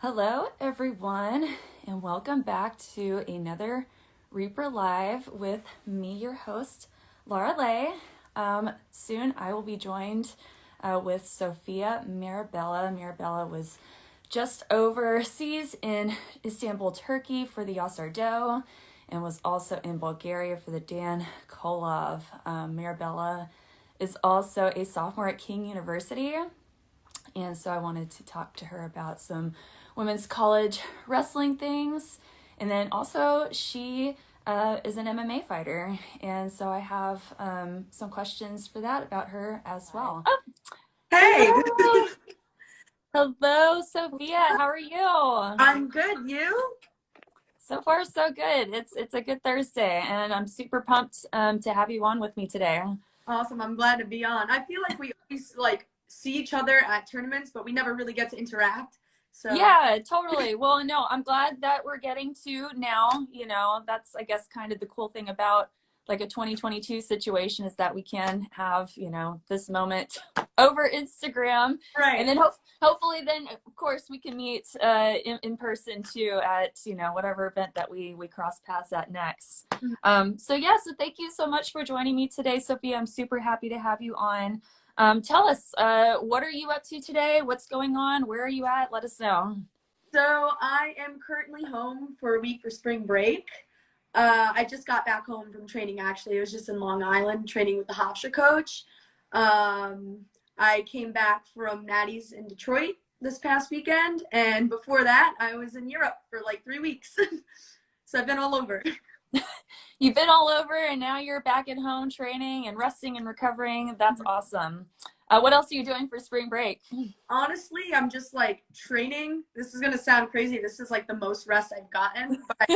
Hello, everyone, and welcome back to another Reaper Live with me, your host, Laura Lay. Soon I will be joined with Sophia Mirabella. Mirabella was just overseas in Istanbul, Turkey for the Yasar and was also in Bulgaria for the Dan Kolov. Mirabella is also a sophomore at King University. And so I wanted to talk to her about some women's college wrestling things. And then also she is an MMA fighter. And so I have some questions for that about her as well. Oh, Hey, hello, Sophia. How are you? I'm good. You? So far, so good. It's a good Thursday, and I'm super pumped to have you on with me today. Awesome. I'm glad to be on. I feel like we always see each other at tournaments, but we never really get to interact. So Yeah, totally. Well, no, I'm glad that we're getting to now. That's, I guess, kind of the cool thing about like a 2022 situation is that we can have, this moment over Instagram. right. And then hopefully then, of course, we can meet in person too at, whatever event that we cross paths at next. So thank you so much for joining me today, Sophia. I'm super happy to have you on. Tell us, what are you up to today? What's going on? Where are you at? Let us know. So I am currently home for a week for spring break. I just got back home from training, actually. It was just in Long Island training with the Hofstra coach. I came back from Natty's in Detroit this past weekend. And before that, I was in Europe for like 3 weeks. So I've been all over. You've been all over and now you're back at home training and resting and recovering. That's awesome. What else are you doing for spring break? Honestly, I'm just like training. This is going to sound crazy. This is like the most rest I've gotten, but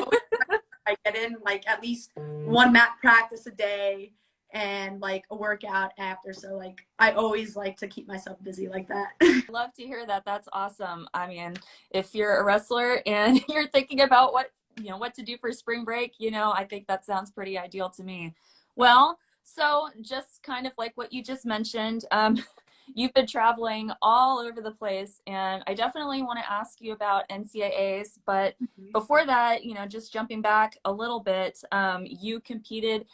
I get in like at least one mat practice a day and like a workout after. So like I always like to keep myself busy like that. Love to hear that. That's awesome. I mean, if you're a wrestler and you're thinking about what to do for spring break, I think that sounds pretty ideal to me. Well, so just kind of like what you just mentioned, you've been traveling all over the place, and I definitely want to ask you about NCAAs. But before that, just jumping back a little bit, you competed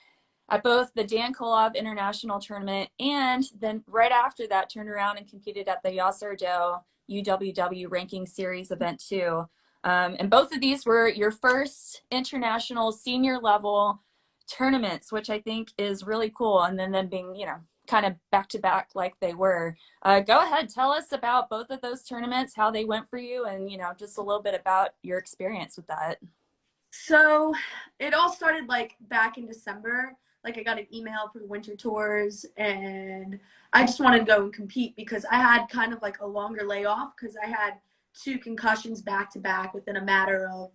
at both the Dan Kolov International Tournament, and then right after that turned around and competed at the Yasar UWW Ranking Series event too. And both of these were your first international senior level tournaments, which I think is really cool. And then them being, kind of back to back like they were. Go ahead, tell us about both of those tournaments, how they went for you, and, just a little bit about your experience with that. So it all started like back in December. Like I got an email for the winter tours and I just wanted to go and compete because I had kind of like a longer layoff because I had 2 concussions back to back within a matter of,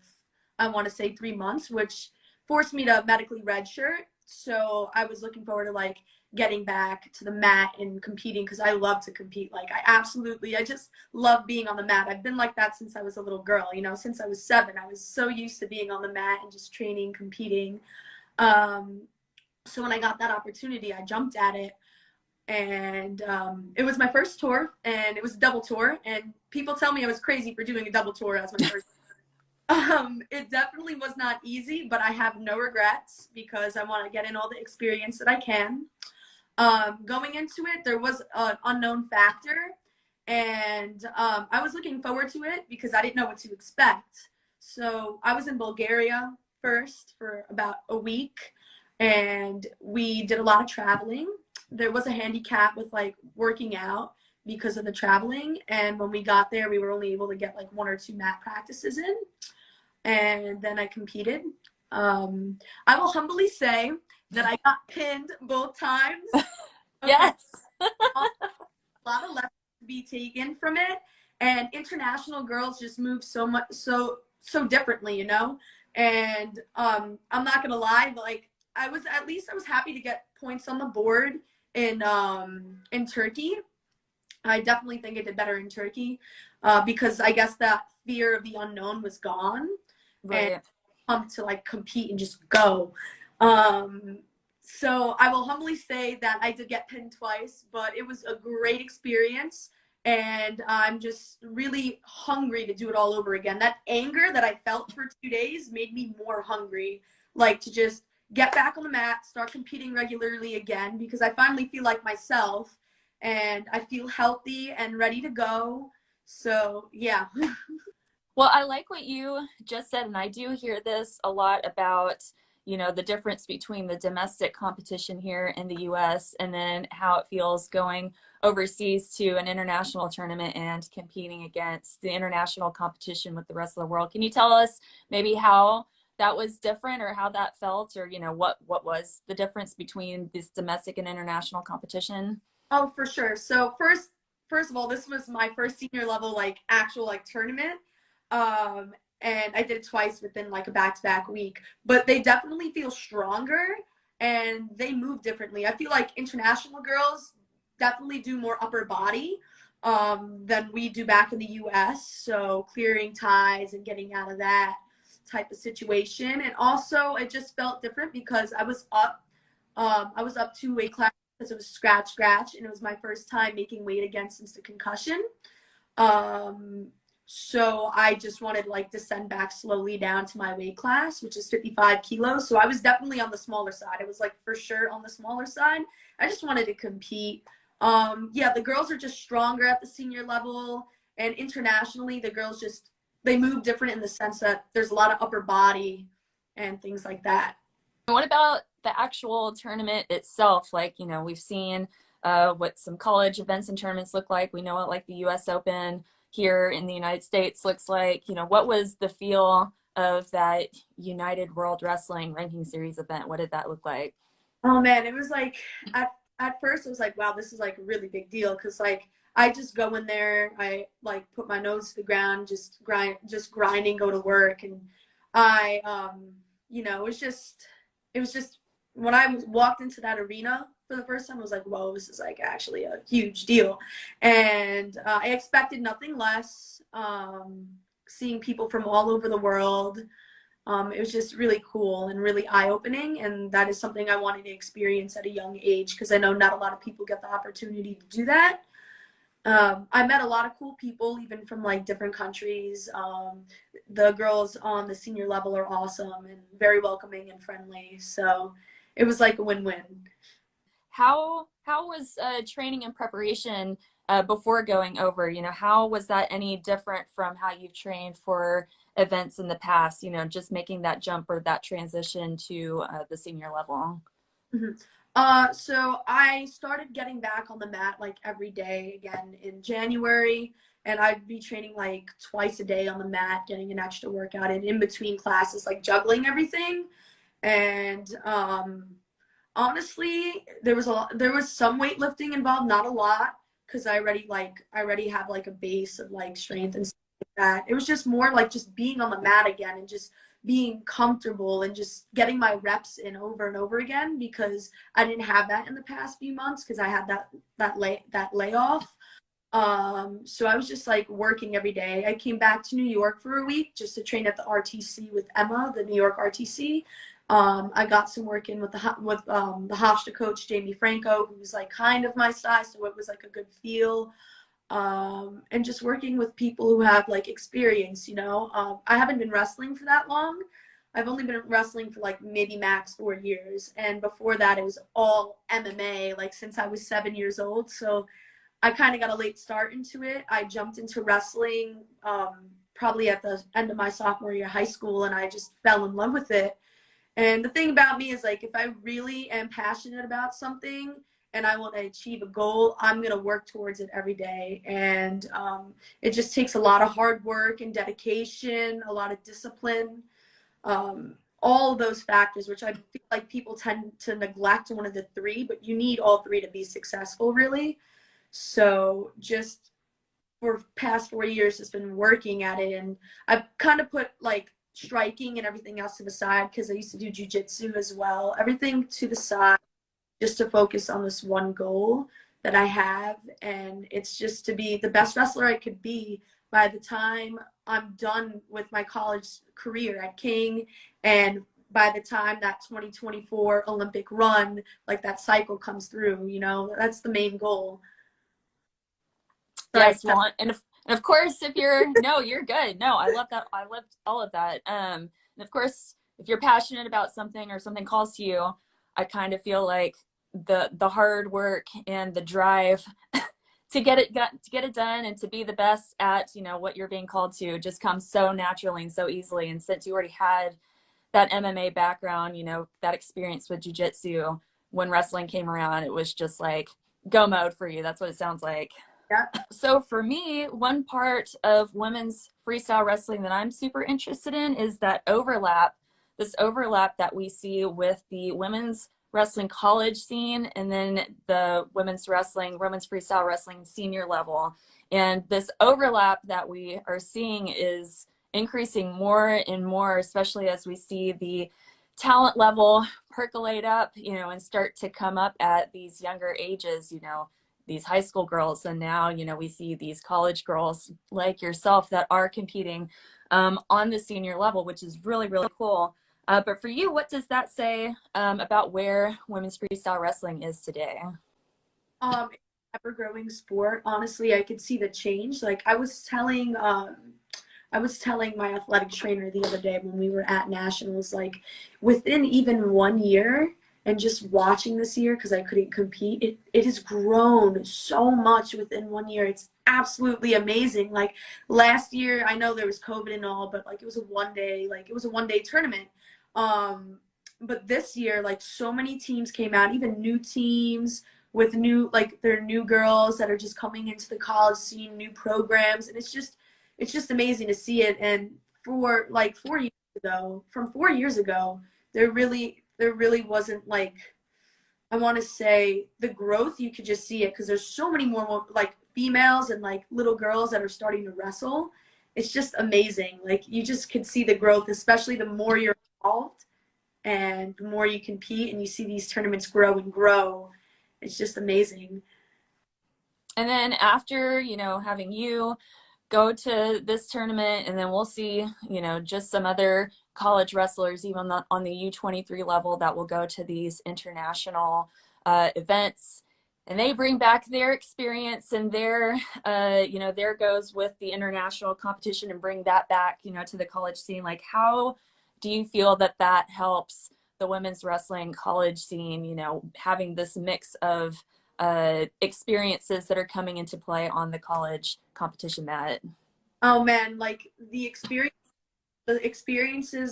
I want to say 3 months, which forced me to medically redshirt. So I was looking forward to like getting back to the mat and competing because I love to compete. Like I just love being on the mat. I've been like that since I was a little girl, since I was 7. I was so used to being on the mat and just training, competing. So when I got that opportunity, I jumped at it. And it was my first tour, and it was a double tour. And people tell me I was crazy for doing a double tour as my first. It definitely was not easy, but I have no regrets because I want to get in all the experience that I can. Going into it, there was an unknown factor, and I was looking forward to it because I didn't know what to expect. So I was in Bulgaria first for about a week, and we did a lot of traveling. There was a handicap with like working out because of the traveling, and when we got there we were only able to get like 1 or 2 mat practices in, and then I competed. I will humbly say that I got pinned both times. Yes. A lot of lessons to be taken from it, and international girls just move so much so differently, and I'm not gonna lie, like I was happy to get points on the board in Turkey. I definitely think I did better in Turkey because I guess that fear of the unknown was gone. Right. And pumped to like compete and just go. So I will humbly say that I did get pinned twice, but it was a great experience. and I'm just really hungry to do it all over again. That anger that I felt for 2 days made me more hungry, like to just get back on the mat, start competing regularly again, because I finally feel like myself and I feel healthy and ready to go. So, yeah. Well, I like what you just said, and I do hear this a lot about, the difference between the domestic competition here in the US and then how it feels going overseas to an international tournament and competing against the international competition with the rest of the world. Can you tell us maybe how that was different or how that felt, or, what was the difference between this domestic and international competition? Oh, for sure. So first of all, this was my first senior level like actual like tournament. Um and I did it twice within like a back-to-back week. But they definitely feel stronger and they move differently. I feel like international girls definitely do more upper body than we do back in the US. So clearing ties and getting out of that type of situation. And also it just felt different because I was up 2 weight classes because it was scratch, and it was my first time making weight again since the concussion. Um, so I just wanted to like descend back slowly down to my weight class, which is 55 kilos. So I was definitely on the smaller side. I was like for sure on the smaller side. I just wanted to compete. Yeah, the girls are just stronger at the senior level, and internationally, the girls just they move different in the sense that there's a lot of upper body and things like that. What about the actual tournament itself? Like, we've seen what some college events and tournaments look like. We know what like the US Open here in the United States looks like. What was the feel of that United World Wrestling Ranking Series event? What did that look like? Oh man, it was like at first it was like, wow, this is like a really big deal because like I just go in there, I like put my nose to the ground, just grinding, go to work, and I it was just when I walked into that arena for the first time, I was like, whoa, this is like actually a huge deal, and I expected nothing less. Seeing people from all over the world, it was just really cool and really eye-opening, and that is something I wanted to experience at a young age because I know not a lot of people get the opportunity to do that. I met a lot of cool people, even from like different countries. The girls on the senior level are awesome and very welcoming and friendly, so it was like a win-win. How was training and preparation before going over? How was that any different from how you've trained for events in the past? Just making that jump or that transition to the senior level. Mhm. So I started getting back on the mat like every day again in January, and I'd be training like twice a day on the mat, getting an extra workout in between classes, like juggling everything. And honestly, there was some weightlifting involved, not a lot, because I already have like a base of like strength and stuff like that. It was just more like just being on the mat again and just being comfortable and just getting my reps in over and over again because I didn't have that in the past few months because I had that layoff. So I was just like working every day. I came back to New York for a week just to train at the RTC with Emma, the New York RTC. I got some work in with the Hofstra coach Jamie Franco, who was like kind of my size, so it was like a good feel. And just working with people who have like experience. I haven't been wrestling for that long. I've only been wrestling for like maybe max 4 years, and before that it was all MMA, like since I was 7 years old. So I kind of got a late start into it. I jumped into wrestling probably at the end of my sophomore year of high school, and I just fell in love with it. And the thing about me is like if I really am passionate about something and I want to achieve a goal, I'm going to work towards it every day. And it just takes a lot of hard work and dedication, a lot of discipline, all of those factors, which I feel like people tend to neglect one of the three, but you need all three to be successful, really. So just for past 4 years, just been working at it, and I've kind of put like striking and everything else to the side because I used to do jujitsu as well. Everything to the side just to focus on this one goal that I have, and it's just to be the best wrestler I could be by the time I'm done with my college career at King, and by the time that 2024 Olympic run, like that cycle comes through, that's the main goal. Sorry. Yes, well, and of course, if you're no, you're good. No, I love that. I loved all of that. And of course, if you're passionate about something or something calls to you, I kind of feel like the hard work and the drive to get it done and to be the best at what you're being called to just comes so naturally and so easily. And since you already had that MMA background, that experience with jujitsu, when wrestling came around, it was just like go mode for you. That's what it sounds like. Yeah. So for me, one part of women's freestyle wrestling that I'm super interested in is this overlap that we see with the women's wrestling college scene and then the women's freestyle wrestling senior level. And this overlap that we are seeing is increasing more and more, especially as we see the talent level percolate up, and start to come up at these younger ages, these high school girls. And now, we see these college girls like yourself that are competing on the senior level, which is really, really cool. But for you, what does that say about where women's freestyle wrestling is today? Ever growing sport. Honestly, I could see the change. Like I was telling my athletic trainer the other day when we were at nationals, like within even 1 year and just watching this year because I couldn't compete, it has grown so much within 1 year. It's absolutely amazing. Like last year, I know there was COVID and all, but like it was a one day tournament. But this year, like so many teams came out, even new teams with they're new girls that are just coming into the college scene, new programs, and it's just amazing to see it. And for like 4 years ago, from 4 years ago, there really wasn't like, I want to say the growth. You could just see it because there's so many more like females and like little girls that are starting to wrestle. It's just amazing. Like you just could see the growth, especially the more you're involved and the more you compete and you see these tournaments grow and grow. It's just amazing. And then after, having you go to this tournament, and then we'll see, just some other college wrestlers, even on the U23 level, that will go to these international events. And they bring back their experience and their goes with the international competition and bring that back, to the college scene. Like, how do you feel that helps the women's wrestling college scene, having this mix of experiences that are coming into play on the college competition mat? Oh man, like the experiences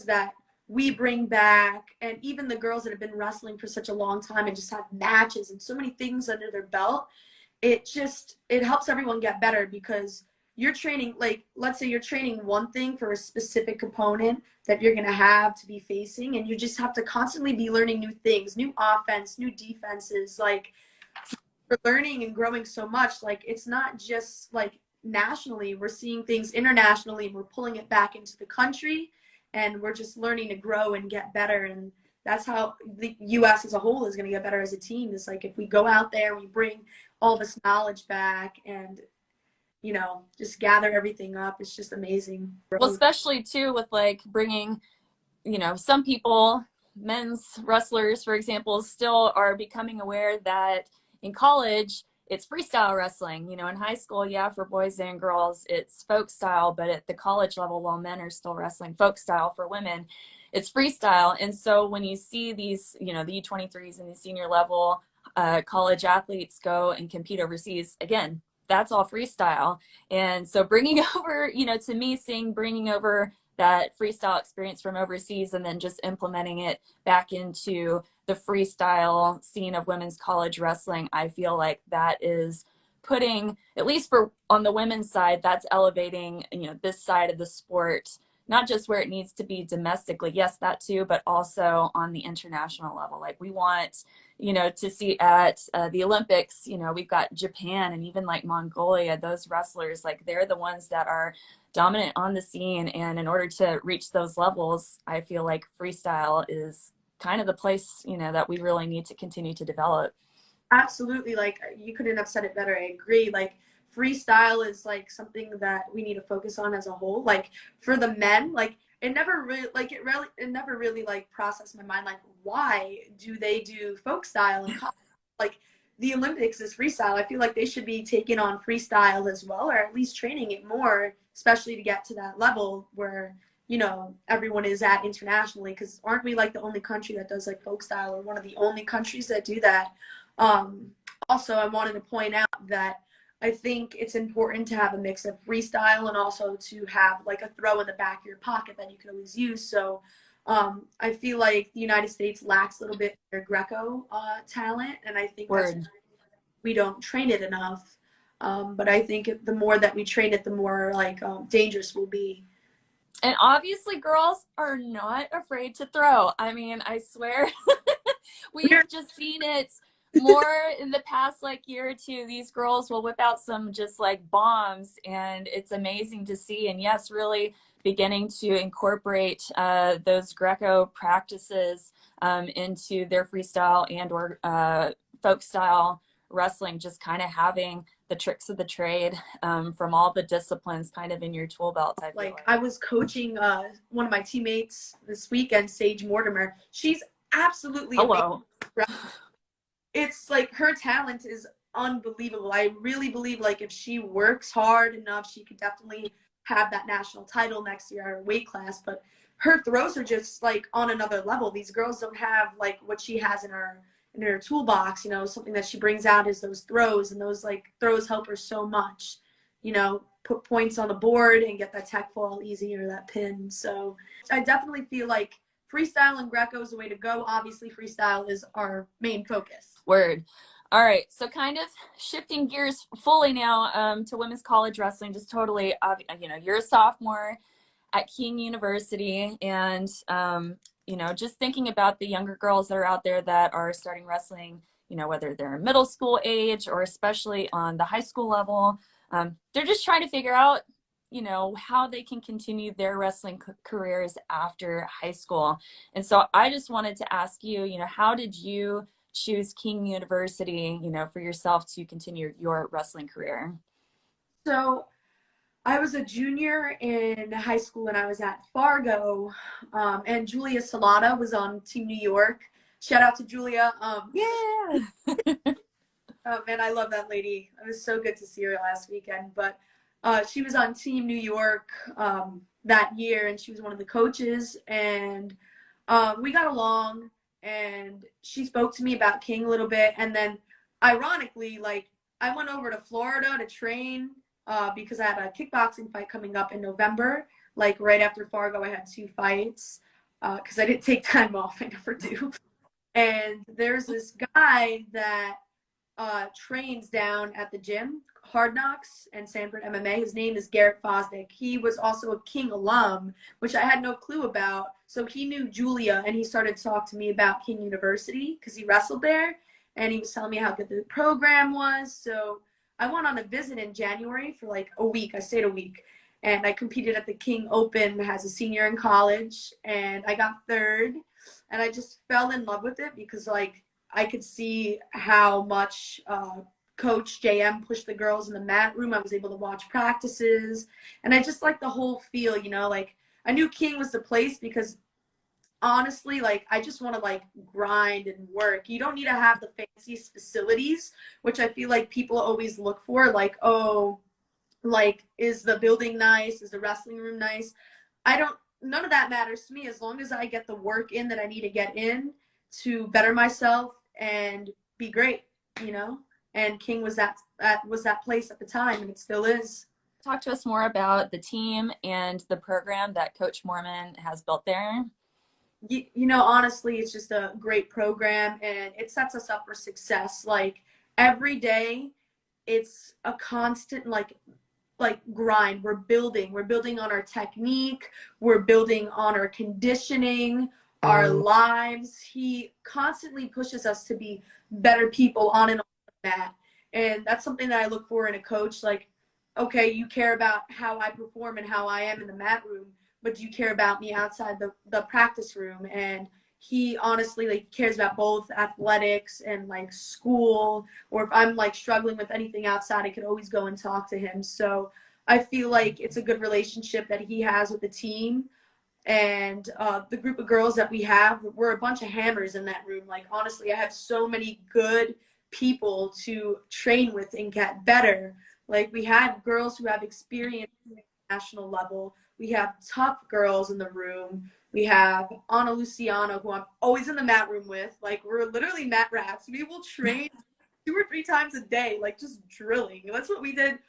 that we bring back, and even the girls that have been wrestling for such a long time and just have matches and so many things under their belt, it helps everyone get better because you're training, like let's say you're training one thing for a specific opponent that you're going to have to be facing, and you just have to constantly be learning new things, new offense, new defenses. Like we're learning and growing so much. Like it's not just like nationally, we're seeing things internationally and we're pulling it back into the country, and we're just learning to grow and get better. And that's how the US as a whole is going to get better as a team. It's like if we go out there, we bring all this knowledge back and just gather everything up. It's just amazing. Well, especially too with like bringing, some people, men's wrestlers, for example, still are becoming aware that in college, it's freestyle wrestling. In high school, yeah, for boys and girls, it's folk style, but at the college level, while men are still wrestling folk style, for women, it's freestyle. And so when you see these, the U23s and the senior level college athletes go and compete overseas, again, that's all freestyle. And so bringing over, to me, bringing over that freestyle experience from overseas and then just implementing it back into the freestyle scene of women's college wrestling, I feel like that is putting, at least for on the women's side, that's elevating, this side of the sport, not just where it needs to be domestically, yes, that too, but also on the international level. Like we want, to see at the Olympics, we've got Japan and even like Mongolia, those wrestlers, like they're the ones that are dominant on the scene. And in order to reach those levels, I feel like freestyle is kind of the place, that we really need to continue to develop. Absolutely. Like you couldn't have said it better. I agree. Like freestyle is like something that we need to focus on as a whole. Like for the men, like it never really like processed my mind. Like why do they do folk style and like the Olympics is freestyle. I feel like they should be taking on freestyle as well, or at least training it more, especially to get to that level where, you know, everyone is at internationally. Because aren't we like the only country that does like folk style, or one of the only countries that do that? Also, I wanted to point out that I think it's important to have a mix of freestyle and also to have like a throw in the back of your pocket that you can always use. So I feel like the United States lacks a little bit their Greco talent, and I think that's Word. we don't train it enough. But I think the more that we train it, the more like dangerous we'll be. And obviously, girls are not afraid to throw. I mean, I swear, we've just seen it more in the past like year or two. These girls will whip out some just like bombs, and it's amazing to see. And yes, really beginning to incorporate those Greco practices into their freestyle and or folk style wrestling, just kind of having the tricks of the trade from all the disciplines kind of in your tool belt. I feel like I was coaching one of my teammates this weekend, Sage Mortimer. She's absolutely amazing. hello. It's like her talent is unbelievable. I really believe like if she works hard enough, she could definitely have that national title next year at her weight class. But her throws are just like on another level. These girls don't have like what she has in her toolbox. You know, something that she brings out is those throws, and those like throws help her so much. You know, put points on the board and get that tech fall easy or that pin. So I definitely feel like freestyle and Greco is the way to go. Obviously, freestyle is our main focus. Word. All right. So kind of shifting gears fully now to women's college wrestling, just totally, you know, you're a sophomore at King University, and, you know, just thinking about the younger girls that are out there that are starting wrestling, you know, whether they're middle school age or especially on the high school level, they're just trying to figure out, you know, how they can continue their wrestling careers after high school. And so I just wanted to ask you, you know, how did you choose King University, you know, for yourself to continue your wrestling career? So I was a junior in high school when I was at Fargo, and Julia Salata was on Team New York. Shout out to Julia. Yeah. Man, I love that lady. It was so good to see her last weekend. But she was on Team New York that year, and she was one of the coaches. And we got along, and she spoke to me about King a little bit. And then, ironically, like I went over to Florida to train because I had a kickboxing fight coming up in November. Like right after Fargo, I had 2 fights because I didn't take time off. I never do. And there's this guy that trains down at the gym, Hard Knocks and Sanford MMA. His name is Garrett Fosdick. He was also a King alum, which I had no clue about. So he knew Julia, and he started to talk to me about King University because he wrestled there, and he was telling me how good the program was. So I went on a visit in January for like a week. I stayed a week, and I competed at the King Open as a senior in college, and I got third, and I just fell in love with it because like I could see how much Coach JM pushed the girls in the mat room. I was able to watch practices, and I just like the whole feel, you know, like I knew King was the place because honestly, like I just want to like grind and work. You don't need to have the fanciest facilities, which I feel like people always look for, like, oh, like is the building nice? Is the wrestling room nice? None of that matters to me as long as I get the work in that I need to get in to better myself and be great, you know? And King was that place at the time, and it still is. Talk to us more about the team and the program that Coach Mormon has built there. You know, honestly, it's just a great program, and it sets us up for success. Like every day, it's a constant like grind. We're building on our technique. We're building on our conditioning, our lives. He constantly pushes us to be better people on and off the mat. And that's something that I look for in a coach. Like, okay, you care about how I perform and how I am in the mat room, but do you care about me outside the practice room? And he honestly like cares about both athletics and like school, or if I'm like struggling with anything outside, I could always go and talk to him. So I feel like it's a good relationship that he has with the team. And the group of girls that we have, we're a bunch of hammers in that room. Like honestly, I have so many good people to train with and get better. Like, we had girls who have experience at the national level. We have tough girls in the room. We have Anna Luciano, who I'm always in the mat room with. Like, we're literally mat rats. We will train 2 or 3 times a day, like just drilling. That's what we did.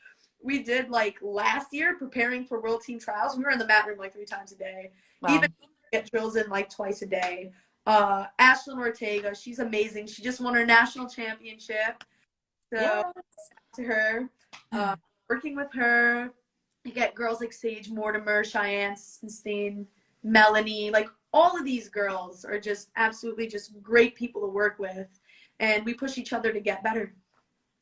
We did like last year preparing for World Team Trials. We were in the mat room like 3 times a day. Wow. Even get drills in like twice a day. Ashlyn Ortega, she's amazing. She just won her national championship. So Yes. to her, working with her, you get girls like Sage Mortimer, Cheyenne Steen, Melanie, like all of these girls are just absolutely just great people to work with, and we push each other to get better.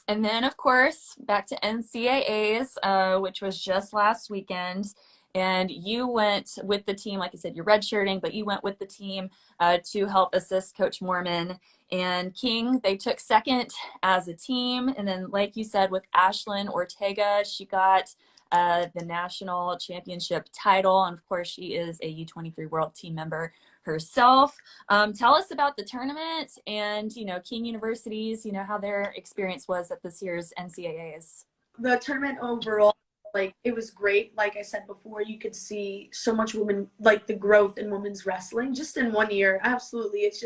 And then, of course, back to NCAAs, which was just last weekend. And you went with the team, like I said, you're redshirting, but you went with the team to help assist Coach Mormon and King. They took second as a team. And then, like you said, with Ashlyn Ortega, she got the national championship title. And of course, she is a U23 World Team member herself. Tell us about the tournament and, King University's, how their experience was at this year's NCAAs. The tournament overall, like, it was great. Like I said before, you could see so much women, like the growth in women's wrestling just in 1 year. Absolutely. It's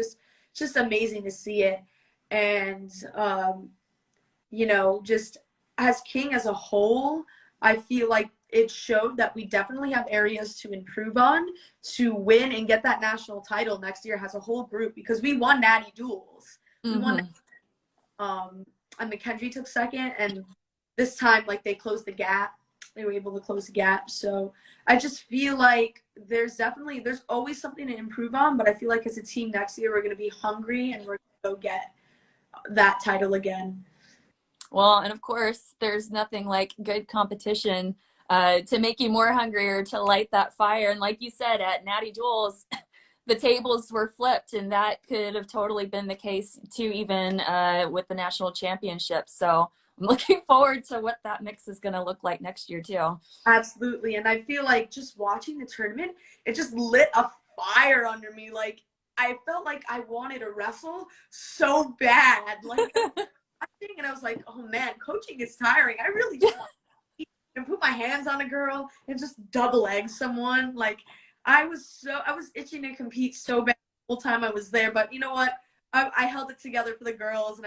just amazing to see it. And, just as King as a whole, I feel like it showed that we definitely have areas to improve on to win and get that national title next year as a whole group, because we won Natty Duels. We won, and McKendree took second, and this time, like, they closed the gap. They were able to close the gap. So I just feel like there's always something to improve on, but I feel like as a team next year, we're going to be hungry and we're going to go get that title again. Well, and of course, there's nothing like good competition to make you more hungry or to light that fire. And like you said, at Natty Duels, the tables were flipped, and that could have totally been the case too, even with the national championship. So I'm looking forward to what that mix is going to look like next year too. Absolutely. And I feel like just watching the tournament, it just lit a fire under me. Like, I felt like I wanted to wrestle so bad. Like, and I was like, oh man, coaching is tiring. I really just want to eat and put my hands on a girl and just double egg someone. Like, I was itching to compete so bad the whole time I was there. But you know what? I held it together for the girls, and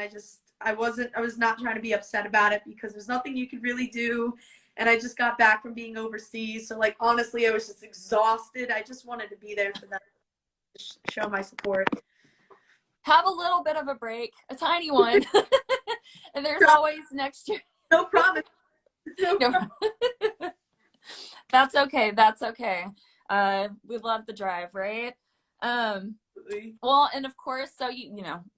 I was not trying to be upset about it, because there's nothing you could really do. And I just got back from being overseas. So, like, honestly, I was just exhausted. I just wanted to be there for them, to show my support. Have a little bit of a break, a tiny one. And there's always next year. No promise. No promise. That's okay. That's okay. We love the drive, right? Well, and of course, so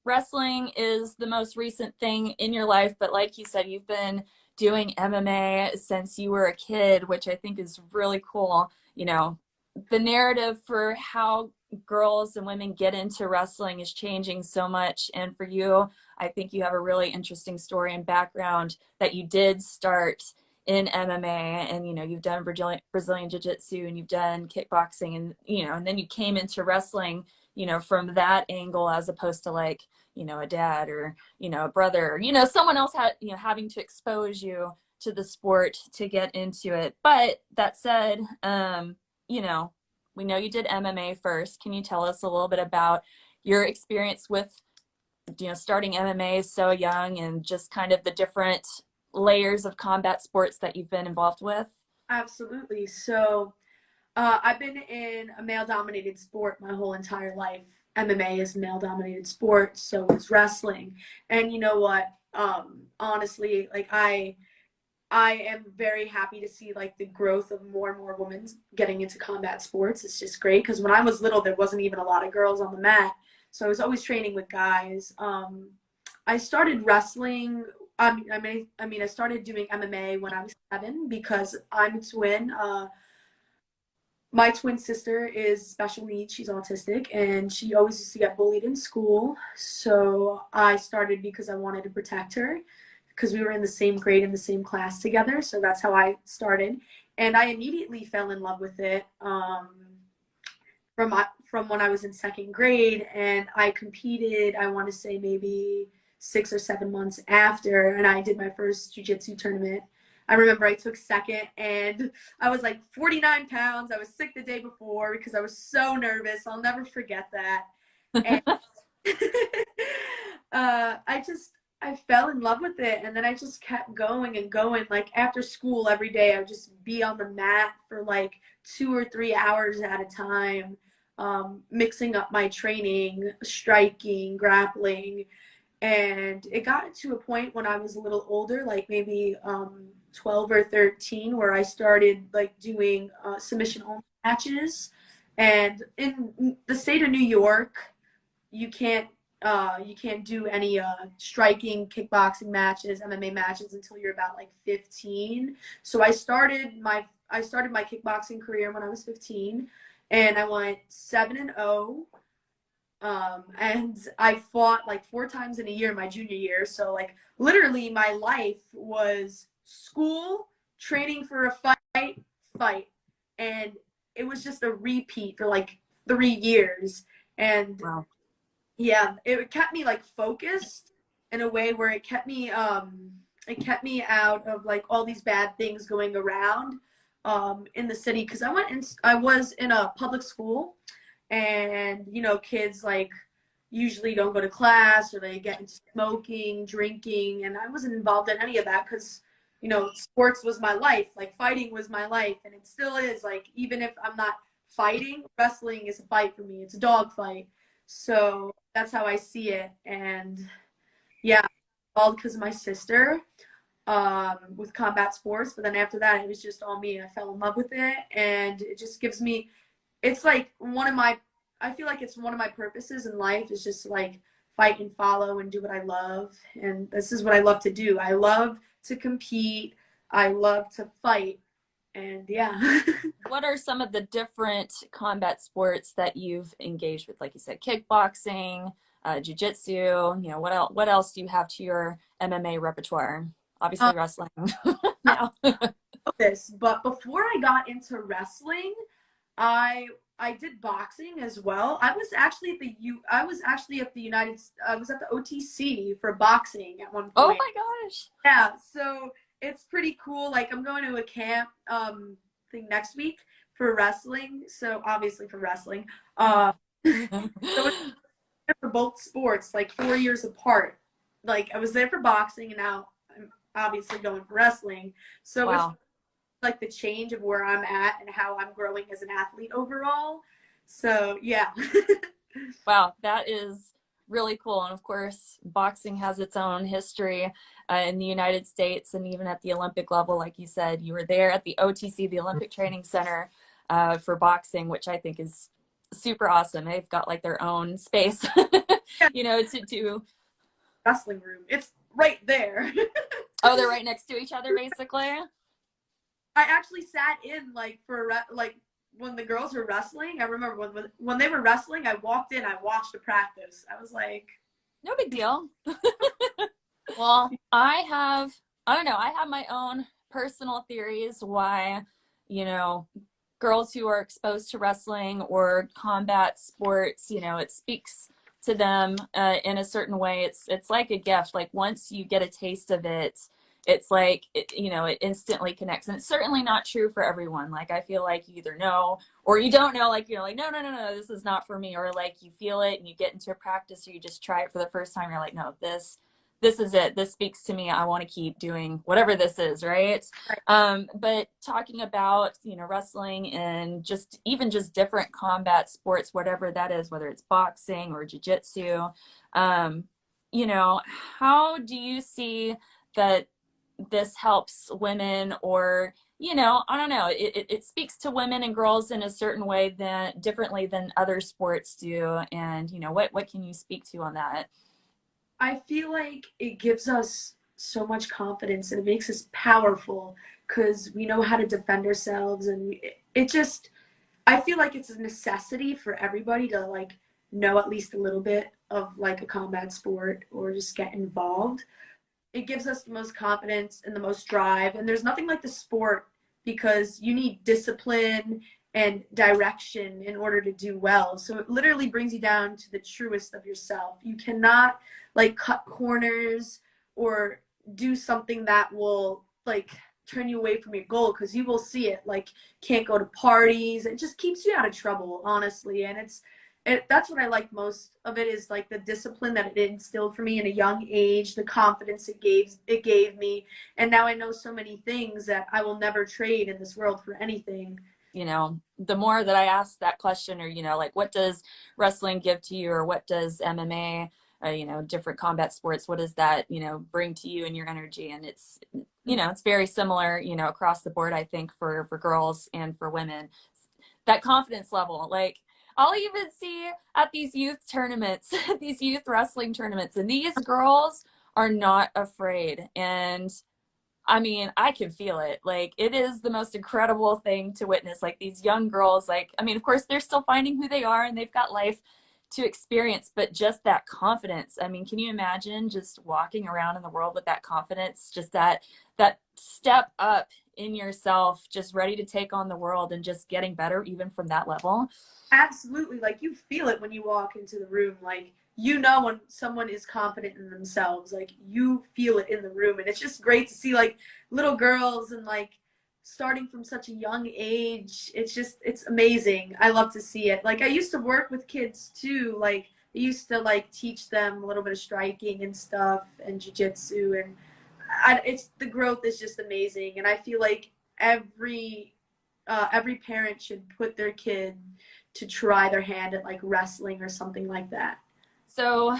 wrestling is the most recent thing in your life, but like you said, you've been doing MMA since you were a kid, which I think is really cool. The narrative for how girls and women get into wrestling is changing so much. And for you, I think you have a really interesting story and background that you did start in MMA, and you've done Brazilian Jiu-Jitsu, and you've done kickboxing, and and then you came into wrestling from that angle, as opposed to like a dad or a brother, someone else having to expose you to the sport to get into it. But that said, we know you did MMA first. Can you tell us a little bit about your experience with starting MMA so young, and just kind of the different layers of combat sports that you've been involved with? Absolutely. So I've been in a male-dominated sport my whole entire life. MMA is a male-dominated sport, so is wrestling. And you know what? Honestly, like, I am very happy to see, like, the growth of more and more women getting into combat sports. It's just great, because when I was little, there wasn't even a lot of girls on the mat, so I was always training with guys. I started wrestling. I started doing MMA when I was 7, because I'm a twin. My twin sister is special needs. She's autistic, and she always used to get bullied in school. So I started because I wanted to protect her, because we were in the same grade in the same class together. So that's how I started. And I immediately fell in love with it from when I was in 2nd grade. And I competed, I want to say maybe 6 or 7 months after, and I did my first jiu-jitsu tournament. I remember I took second, and I was like 49 pounds. I was sick the day before because I was so nervous. I'll never forget that. And I fell in love with it, and then I just kept going and going. Like after school every day, I would just be on the mat for like 2 or 3 hours at a time, mixing up my training, striking, grappling. And it got to a point when I was a little older, like maybe 12 or 13, where I started like doing submission only matches. And in the state of New York, you can't do any striking, kickboxing matches, MMA matches until you're about like 15. So I started my kickboxing career when I was 15, and I went 7-0. And I fought like 4 times in a year my junior year. So like literally my life was school, training for a fight. And it was just a repeat for like 3 years. And Wow. yeah, it kept me like focused in a way where it kept me out of like all these bad things going around in the city, because I was in a public school, and you know, kids like usually don't go to class, or they get into smoking, drinking, and I wasn't involved in any of that because, you know, sports was my life. Like fighting was my life, and it still is. Like even if I'm not fighting, wrestling is a fight for me. It's a dog fight. So that's how I see it. And yeah, all because of my sister with combat sports. But then after that, it was just all me, and I fell in love with it. And it just gives me, it's like I feel like it's one of my purposes in life is just like fight and follow and do what I love. And this is what I love to do. I love to compete. I love to fight. And yeah. What are some of the different combat sports that you've engaged with? Like you said, kickboxing, jiu-jitsu, you know, what else do you have to your MMA repertoire? Obviously wrestling now. This, but before I got into wrestling, I did boxing as well. I was actually at the OTC for boxing at one point. Oh my gosh. Yeah, so it's pretty cool. Like I'm going to a camp thing next week for wrestling. So obviously for wrestling. So it's for both sports, like 4 years apart. Like I was there for boxing, and now I'm obviously going for wrestling. So Wow. it's like the change of where I'm at and how I'm growing as an athlete overall. So yeah. Wow, that is really cool. And of course, boxing has its own history in the United States, and even at the Olympic level. Like you said, you were there at the OTC, the Olympic Training Center, for boxing, which I think is super awesome. They've got like their own space, you know, to Wrestling room. It's right there. Oh, they're right next to each other, basically. I actually sat in like like when the girls were wrestling. I remember when they were wrestling, I walked in, I watched the practice. I was like, no big deal. Well, I don't know, I have my own personal theories why, you know, girls who are exposed to wrestling or combat sports, you know, it speaks to them in a certain way. It's like a gift. Like once you get a taste of it, it's like you know, it instantly connects. And it's certainly not true for everyone. Like I feel like you either know or you don't know. Like you're like, no, this is not for me. Or like you feel it and you get into a practice, or you just try it for the first time. You're like, no, this is it. This speaks to me. I want to keep doing whatever this is, right? But talking about, you know, wrestling and even just different combat sports, whatever that is, whether it's boxing or jiu-jitsu, you know, how do you see that this helps women? Or, you know, I don't know, it speaks to women and girls in a certain way differently than other sports do. And, you know, what can you speak to on that? I feel like it gives us so much confidence, and it makes us powerful because we know how to defend ourselves. And it just, I feel like it's a necessity for everybody to like know at least a little bit of like a combat sport or just get involved. It gives us the most confidence and the most drive. And there's nothing like the sport, because you need discipline and direction in order to do well. So it literally brings you down to the truest of yourself. You cannot like cut corners or do something that will like turn you away from your goal, because you will see it. Like, can't go to parties. It just keeps you out of trouble, honestly. And that's what I like most of it, is like the discipline that it instilled for me in a young age, the confidence it gave me. And now I know so many things that I will never trade in this world for anything. You know, the more that I ask that question, or, you know, like, what does wrestling give to you, or what does MMA, you know, different combat sports, what does that, you know, bring to you and your energy? And it's, you know, it's very similar, you know, across the board, I think, for girls and for women. That confidence level, like, I'll even see at these youth tournaments, these youth wrestling tournaments, and these girls are not afraid. And I mean, I can feel it. Like, it is the most incredible thing to witness. Like, these young girls, like, I mean, of course, they're still finding who they are and they've got life to experience, but just that confidence. I mean, can you imagine just walking around in the world with that confidence, just that step up in yourself, just ready to take on the world and just getting better even from that level? Absolutely. Like, you feel it when you walk into the room. Like, you know when someone is confident in themselves. Like, you feel it in the room. And it's just great to see like little girls, and like starting from such a young age. It's amazing. I love to see it. Like, I used to work with kids too. Like, I used to like teach them a little bit of striking and stuff, and jujitsu, and it's the growth is just amazing. And I feel like every parent should put their kid to try their hand at like wrestling or something like that. So,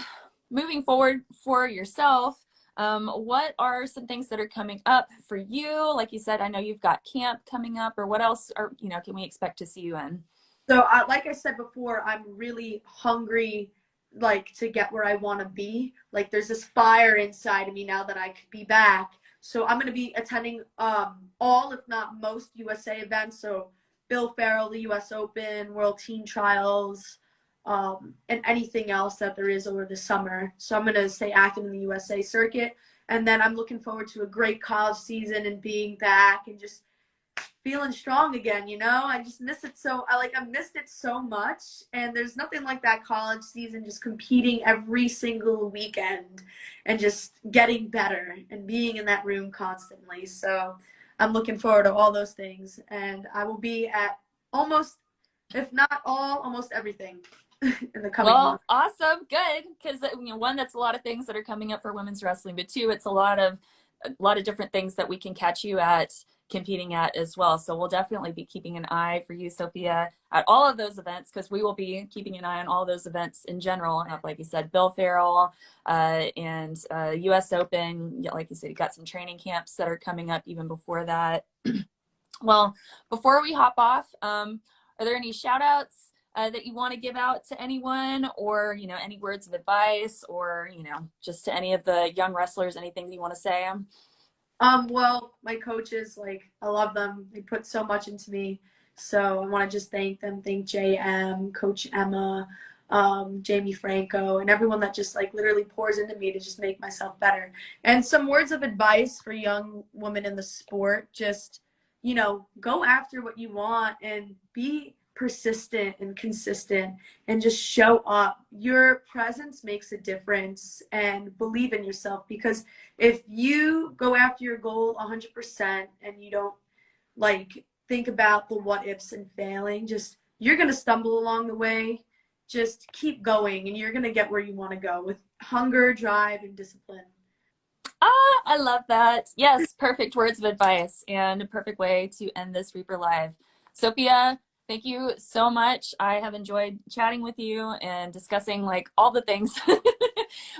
moving forward for yourself, what are some things that are coming up for you? Like you said, I know you've got camp coming up, or what else are, you know, can we expect to see you in? So, like I said before, I'm really hungry, like, to get where I want to be. Like, there's this fire inside of me now that I could be back. So I'm going to be attending all, if not most, USA events. So Bill Farrell, the US Open, World Team Trials, and anything else that there is over the summer. So I'm going to stay active in the USA circuit. And then I'm looking forward to a great college season and being back and just feeling strong again. You know, I just miss it. I missed it so much. And there's nothing like that college season, just competing every single weekend and just getting better and being in that room constantly. So I'm looking forward to all those things. And I will be at almost, if not all, almost everything in the coming Well, months. awesome, good, because, you know, one, that's a lot of things that are coming up for women's wrestling, but two, it's a lot of different things that we can catch you at competing at as well. So we'll definitely be keeping an eye for you, Sophia, at all of those events, because we will be keeping an eye on all those events in general. Like you said, Bill Farrell, and US Open. Like you said, you got some training camps that are coming up even before that. Well, before we hop off, are there any shout outs that you want to give out to anyone, or, you know, any words of advice, or, you know, just to any of the young wrestlers, anything that you want to say? Well, my coaches, like, I love them. They put so much into me. So I want to just thank them. Thank JM, Coach Emma, Jamie Franco, and everyone that just like literally pours into me to just make myself better. And some words of advice for young women in the sport: just, you know, go after what you want and be persistent and consistent and just show up. Your presence makes a difference, and believe in yourself, because if you go after your goal 100% and you don't like think about the what ifs and failing, just you're going to stumble along the way. Just keep going and you're going to get where you want to go with hunger, drive, and discipline. Ah, I love that. Yes, perfect words of advice and a perfect way to end this Reaper Live. Sophia, thank you so much. I have enjoyed chatting with you and discussing like all the things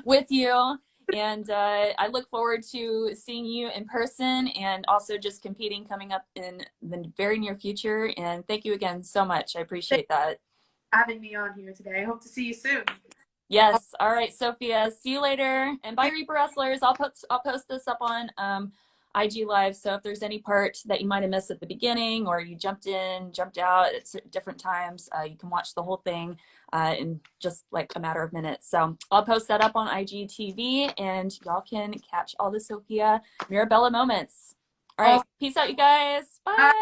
with you. And I look forward to seeing you in person, and also just competing coming up in the very near future. And thank you again so much. I appreciate that. Having me on here today. I hope to see you soon. Yes. All right, Sophia. See you later. And bye, Reaper Wrestlers. I'll post this up on IG Live. So if there's any part that you might have missed at the beginning, or you jumped in, jumped out at different times, you can watch the whole thing in just like a matter of minutes. So I'll post that up on IGTV, and y'all can catch all the Sophia Mirabella moments. All right. Peace out, you guys. Bye.